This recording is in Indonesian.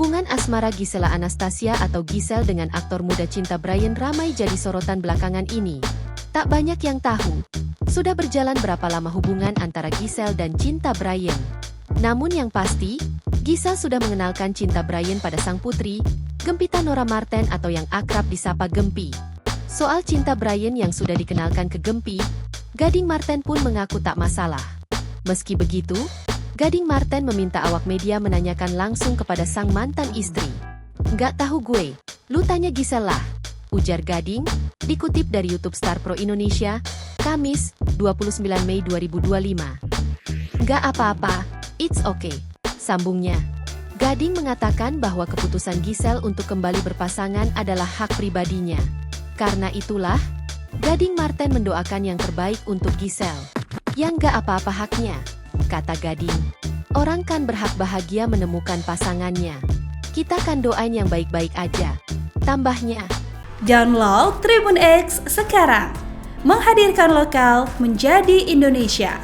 Hubungan asmara Gisela Anastasia atau Giselle dengan aktor muda cinta Bryan ramai jadi sorotan belakangan ini. Tak banyak yang tahu, sudah berjalan berapa lama hubungan antara Giselle dan cinta Bryan. Namun yang pasti, Giselle sudah mengenalkan cinta Bryan pada sang putri, Gempita Nora Marten atau yang akrab disapa Gempi. Soal cinta Bryan yang sudah dikenalkan ke Gempi, Gading Marten pun mengaku tak masalah. Meski begitu, Gading Marten meminta awak media menanyakan langsung kepada sang mantan istri. "Nggak tahu gue, lu tanya Giselle lah," ujar Gading, dikutip dari YouTube Star Pro Indonesia, Kamis, 29 Mei 2025. "Nggak apa-apa, it's okay," sambungnya. Gading mengatakan bahwa keputusan Giselle untuk kembali berpasangan adalah hak pribadinya. Karena itulah, Gading Marten mendoakan yang terbaik untuk Giselle. "Ya nggak apa-apa haknya," kata Gading. "Orang kan berhak bahagia menemukan pasangannya. Kita kan doain yang baik-baik aja," tambahnya. Download Tribun X sekarang, menghadirkan lokal menjadi Indonesia.